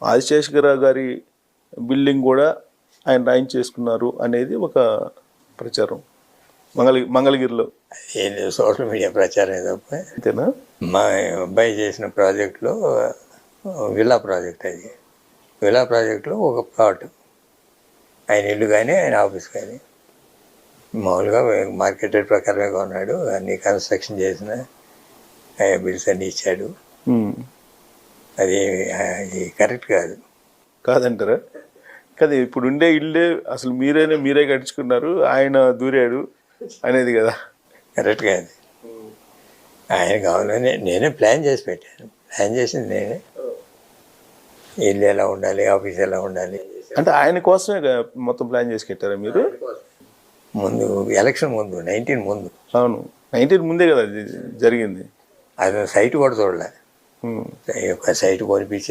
ఆదిశేషగిరి గారి బిల్డింగ్ కూడా ఆయన రాయించేసుకున్నారు అనేది ఒక ప్రచారం మంగళగిరిలో. ఏం సోషల్ మీడియా ప్రచారం తప్ప. అంతేనా? మా అబ్బాయి చేసిన ప్రాజెక్టులో విల్లా ప్రాజెక్ట్, అది విల్లా ప్రాజెక్టులో ఒక ప్లాట్, ఆయన ఇల్లు కానీ ఆయన ఆఫీస్ కానీ మామూలుగా మార్కెట్ రేట్ ప్రకారమే కొన్నాడు. అన్ని కన్స్ట్రక్షన్ చేసిన బిల్స్ అన్నీ ఇచ్చాడు. అది కరెక్ట్ కాదంటారా? కదా ఇప్పుడు ఉండే ఇల్లే అసలు మీరే కట్టించుకున్నారు, ఆయన దూరాడు అనేది కదా. కరెక్ట్ కాదు. ఆయన కావాలని నేనే ప్లాన్ చేసి పెట్టాను. ప్లాన్ చేసింది నేనే, ఇల్లు ఎలా ఉండాలి, ఆఫీస్ ఎలా ఉండాలి అంటే ఆయన కోసమే మొత్తం ప్లాన్ చేసి పెట్టారా మీరు? ముందు ఎలక్షన్ ముందు 19 ముందు. అవును, 19 ముందే కదా జరిగింది. అది సైట్ కూడా చూడలే. ఒక సైట్ కొనిపించింది